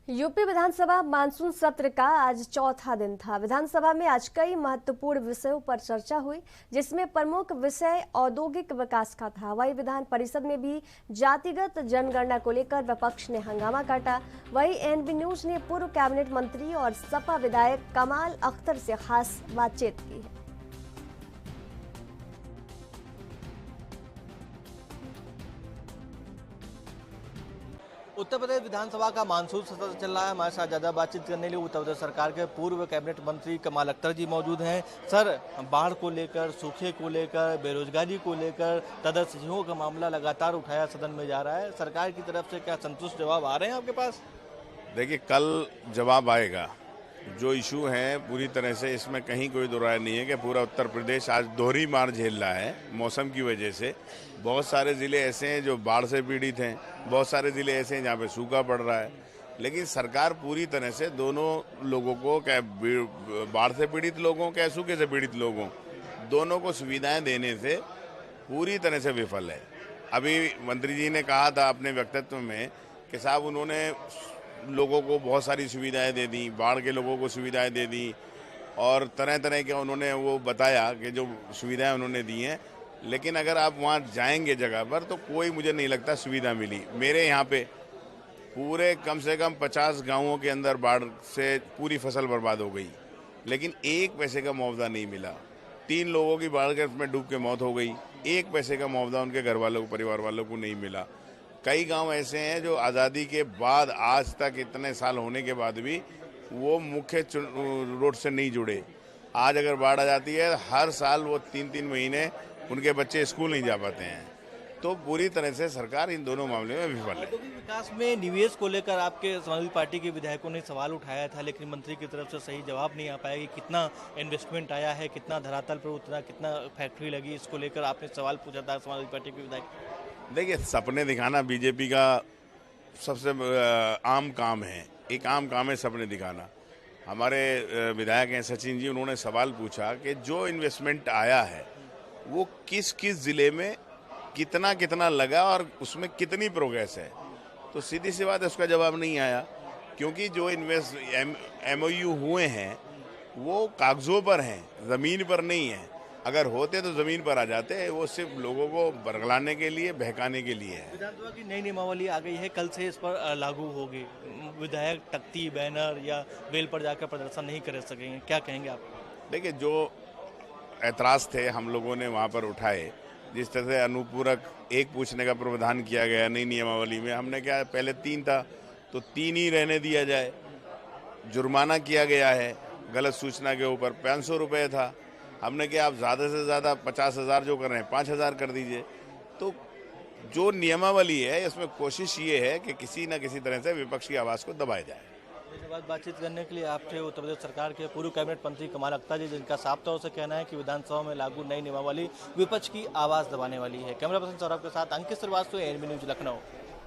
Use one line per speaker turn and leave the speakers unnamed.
UP विधानसभा monsoon सत्र का आज चौथा दिन था। विधानसभा में आज कई महत्वपूर्ण विषयों पर चर्चा हुई, जिसमें प्रमुख विषय औद्योगिक विकास का था। वहीं विधान परिषद में भी जातिगत जनगणना को लेकर विपक्ष ने हंगामा काटा। वहीं एनबी न्यूज ने पूर्व कैबिनेट मंत्री और सपा विधायक कमाल अख्तर से खास बातचीत की है।
उत्तर प्रदेश विधानसभा का मानसून सत्र चल रहा है। हमारे साथ ज़्यादा बातचीत करने के लिए उत्तर प्रदेश सरकार के पूर्व कैबिनेट मंत्री कमाल अख्तर जी मौजूद हैं। सर, बाढ़ को लेकर, सूखे को लेकर, बेरोजगारी को लेकर तदस्थियों का मामला लगातार उठाया सदन में जा रहा है। सरकार की तरफ से क्या संतुष्ट जवाब आ रहे हैं आपके पास?
देखिए, कल जवाब आएगा। जो इशू है पूरी तरह से इसमें कहीं कोई दो राय नहीं है कि पूरा उत्तर प्रदेश आज दोहरी मार झेल रहा है मौसम की वजह से। बहुत सारे ज़िले ऐसे हैं जो बाढ़ से पीड़ित हैं, बहुत सारे ज़िले ऐसे हैं जहाँ पे सूखा पड़ रहा है। लेकिन सरकार पूरी तरह से दोनों लोगों को, क्या बाढ़ से पीड़ित लोगों क्या सूखे से पीड़ित लोगों, दोनों को सुविधाएं देने से पूरी तरह से विफल है। अभी मंत्री जी ने कहा था अपने वक्तव्य में कि साहब उन्होंने लोगों को बहुत सारी सुविधाएं दे दी, बाढ़ के लोगों को सुविधाएं दे दी और तरह तरह के उन्होंने वो बताया कि जो सुविधाएं उन्होंने दी हैं। लेकिन अगर आप वहाँ जाएंगे जगह पर तो कोई मुझे नहीं लगता सुविधा मिली। मेरे यहाँ पे पूरे कम से कम 50 गांवों के अंदर बाढ़ से पूरी फसल बर्बाद हो गई, लेकिन एक पैसे का मुआवजा नहीं मिला। 3 लोगों की बाढ़ के उसमें डूब के मौत हो गई, एक पैसे का मुआवजा उनके घर वालों को, परिवार वालों को नहीं मिला। कई गांव ऐसे हैं जो आज़ादी के बाद आज तक इतने साल होने के बाद भी वो मुख्य रोड से नहीं जुड़े। आज अगर बाढ़ आ जाती है हर साल वो 3-3 महीने उनके बच्चे स्कूल नहीं जा पाते हैं। तो पूरी तरह से सरकार इन दोनों मामले में विफल है।
औद्योगिक विकास में निवेश को लेकर आपके समाजवादी पार्टी के विधायकों ने सवाल उठाया था, लेकिन मंत्री की तरफ से सही जवाब नहीं आ पाया कि कितना इन्वेस्टमेंट आया है, कितना धरातल पर उतरा, कितना फैक्ट्री लगी। इसको लेकर आपने सवाल पूछा था समाजवादी पार्टी के विधायक।
देखिए, सपने दिखाना बीजेपी का सबसे आम काम है। एक आम काम है सपने दिखाना। हमारे विधायक हैं सचिन जी, उन्होंने सवाल पूछा कि जो इन्वेस्टमेंट आया है वो किस किस ज़िले में कितना कितना लगा और उसमें कितनी प्रोग्रेस है। तो सीधी सी बात है, उसका जवाब नहीं आया, क्योंकि जो MOU हुए हैं वो कागज़ों पर हैं, ज़मीन पर नहीं है। अगर होते तो ज़मीन पर आ जाते। वो सिर्फ लोगों को बरगलाने के लिए, बहकाने के लिए है।
विधानसभा की नई नियमावली आ गई है, कल से इस पर लागू होगी। विधायक तख्ती, बैनर या बेल पर जाकर प्रदर्शन नहीं कर सकेंगे, क्या कहेंगे आप?
देखिए, जो ऐतराज़ थे हम लोगों ने वहाँ पर उठाए, जिस तरह से अनुपूरक एक पूछने का प्रावधान किया गया नई नियमावली में, हमने क्या पहले 3 था तो 3 ही रहने दिया जाए। जुर्माना किया गया है गलत सूचना के ऊपर, 500 रुपये था। हमने क्या आप ज़्यादा से ज़्यादा 50,000 जो कर रहे हैं 5,000 कर दीजिए। तो जो नियमावली है इसमें कोशिश ये है कि किसी न किसी तरह से विपक्ष की आवाज़ को दबाया जाए।
इसके बाद बातचीत करने के लिए आपसे उत्तर प्रदेश सरकार के पूर्व कैबिनेट मंत्री कमाल अख्तर जी, जिनका साफ तौर से कहना है कि विधानसभा में लागू नई नियमावली विपक्ष की आवाज़ दबाने वाली है। कैमरा पर्सन सौरभ के साथ अंकित श्रीवास्तव, एनबी न्यूज लखनऊ।